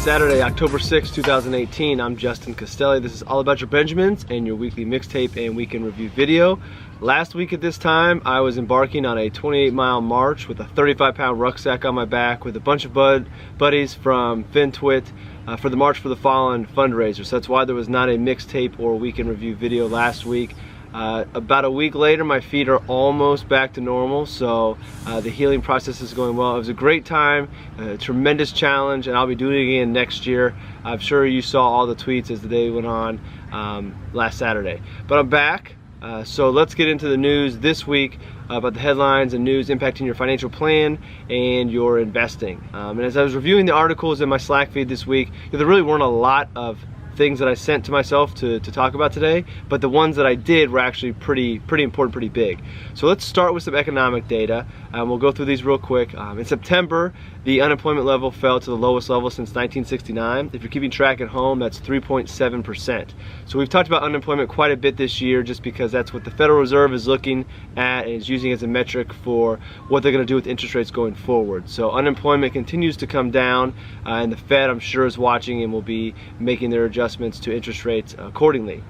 Saturday, October 6, 2018. I'm Justin Castelli. This is All About Your Benjamins and your weekly mixtape and weekend review video. Last week at this time, I was embarking on a 28-mile march with a 35-pound rucksack on my back with a bunch of buddies from FinTwit for the March for the Fallen fundraiser. So that's why there was not a mixtape or weekend review video last week. About a week later, my feet are almost back to normal, so the healing process is going well. It was a great time, a tremendous challenge, and I'll be doing it again next year. I'm sure you saw all the tweets as the day went on last Saturday. But I'm back, so let's get into the news this week about the headlines and news impacting your financial plan and your investing. And as I was reviewing the articles in my Slack feed this week, there really weren't a lot of things that I sent to myself to talk about today, but the ones that I did were actually pretty important, pretty big. So let's start with some economic data. We'll go through these real quick. In September, the unemployment level fell to the lowest level since 1969. If you're keeping track at home, that's 3.7%. So we've talked about unemployment quite a bit this year just because that's what the Federal Reserve is looking at and is using as a metric for what they're going to do with interest rates going forward. So unemployment continues to come down, and the Fed, I'm sure, is watching and will be making their adjustments to interest rates accordingly.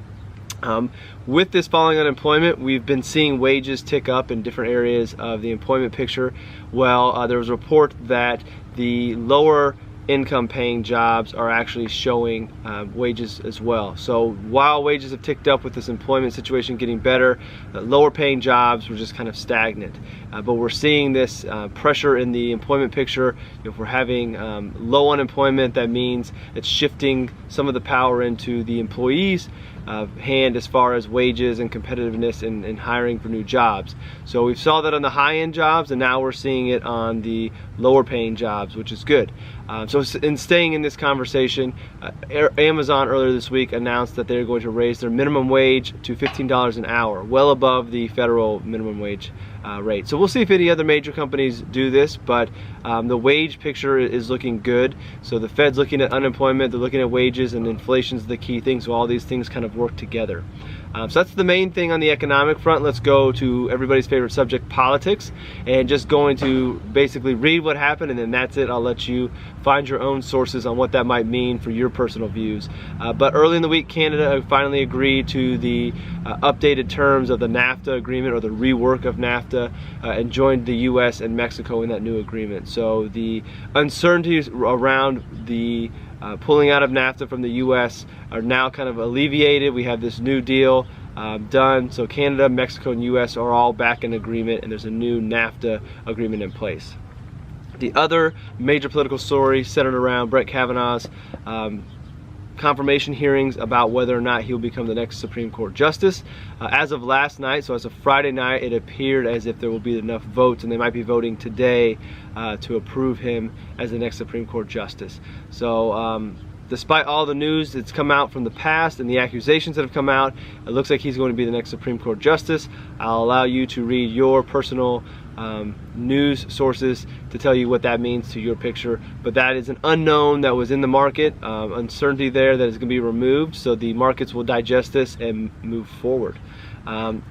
With this falling unemployment, we've been seeing wages tick up in different areas of the employment picture. Well, there was a report that the lower income paying jobs are actually showing wages as well. So while wages have ticked up with this employment situation getting better, lower paying jobs were just kind of stagnant. But we're seeing this pressure in the employment picture. If we're having low unemployment, that means it's shifting some of the power into the employees' hand as far as wages and competitiveness in hiring for new jobs. So we saw that on the high-end jobs, and now we're seeing it on the lower-paying jobs, which is good. So in staying in this conversation, Amazon earlier this week announced that they're going to raise their minimum wage to $15 an hour, well above the federal minimum wage rate. So we'll see if any other major companies do this, but the wage picture is looking good. So the Fed's looking at unemployment, they're looking at wages, and inflation's the key thing, so all these things kind of work together. So that's the main thing on the economic front. Let's go to everybody's favorite subject, politics, and just going to basically read what happened, and then that's it. I'll let you find your own sources on what that might mean for your personal views. But early in the week, Canada finally agreed to the updated terms of the NAFTA agreement, or the rework of NAFTA, and joined the US and Mexico in that new agreement. So the uncertainties around the pulling out of NAFTA from the US are now kind of alleviated. We have this new deal done, so Canada, Mexico, and US are all back in agreement, and there's a new NAFTA agreement in place. The other major political story centered around Brett Kavanaugh's confirmation hearings about whether or not he'll become the next Supreme Court Justice. As of last night, so as of Friday night, it appeared as if there will be enough votes, and they might be voting today to approve him as the next Supreme Court Justice. So despite all the news that's come out from the past and the accusations that have come out, it looks like he's going to be the next Supreme Court Justice. I'll allow you to read your personal news sources to tell you what that means to your picture, but that is an unknown that was in the market, uncertainty there that is going to be removed, so the markets will digest this and move forward.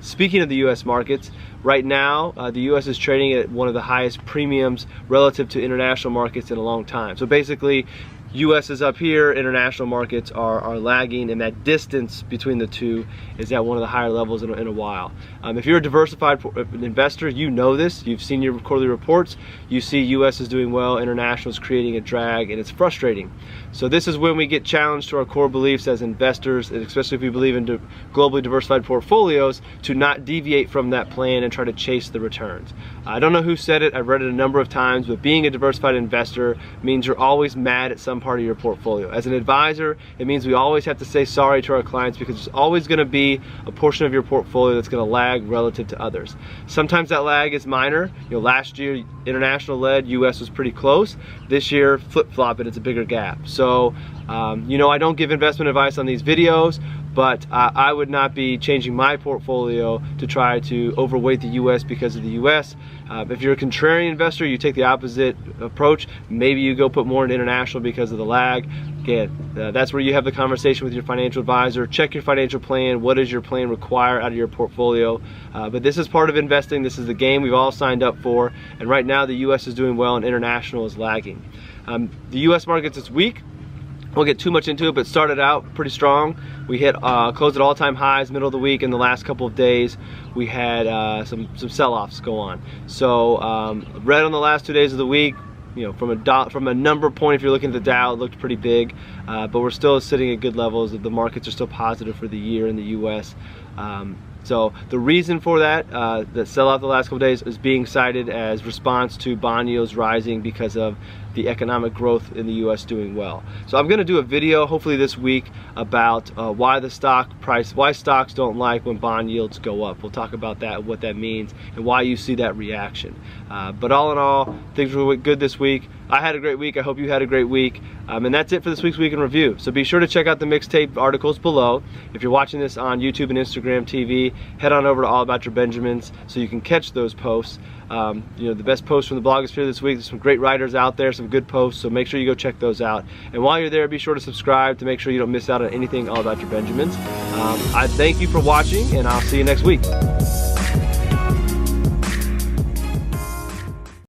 Speaking of the U.S. markets, right now the U.S. is trading at one of the highest premiums relative to international markets in a long time. So basically, U.S. is up here, international markets are lagging, and that distance between the two is at one of the higher levels in a while. If you're a diversified investor, you know this. You've seen your quarterly reports. You see U.S. is doing well, international is creating a drag, and it's frustrating. So this is when we get challenged to our core beliefs as investors, and especially if we believe in globally diversified portfolios, to not deviate from that plan and try to chase the returns. I don't know who said it, I've read it a number of times, but being a diversified investor means you're always mad at some part of your portfolio. As an advisor, it means we always have to say sorry to our clients because there's always going to be a portion of your portfolio that's going to lag relative to others. Sometimes that lag is minor. Last year international led, US was pretty close. This year flip-flop and it's a bigger gap. So I don't give investment advice on these videos, but I would not be changing my portfolio to try to overweight the US because of the US. If you're a contrarian investor, you take the opposite approach. Maybe you go put more in international because of the lag. Again, that's where you have the conversation with your financial advisor. Check your financial plan. What does your plan require out of your portfolio? But this is part of investing. This is the game we've all signed up for. And right now the US is doing well and international is lagging. The US markets is weak. won't get too much into it, but started out pretty strong. We hit closed at all-time highs middle of the week. In the last couple of days, we had some sell-offs go on. So red on the last 2 days of the week. You know, from a number point, if you're looking at the Dow, it looked pretty big, but we're still sitting at good levels. The markets are still positive for the year in the U.S. So the reason for that, the sell-off the last couple of days, is being cited as response to bond yields rising because of the economic growth in the U.S. doing well. So I'm going to do a video hopefully this week about why stocks don't like when bond yields go up. We'll talk about that, what that means, and why you see that reaction. But all in all, things were good this week. I had a great week. I hope you had a great week. And that's it for this week's Week in Review. So be sure to check out the mixtape articles below. If you're watching this on YouTube and Instagram TV, head on over to All About Your Benjamins so you can catch those posts. You know, the best posts from the blogosphere this week. There's some great writers out there, some good posts, so make sure you go check those out. And while you're there, be sure to subscribe to make sure you don't miss out on anything All About Your Benjamins. I thank you for watching, and I'll see you next week.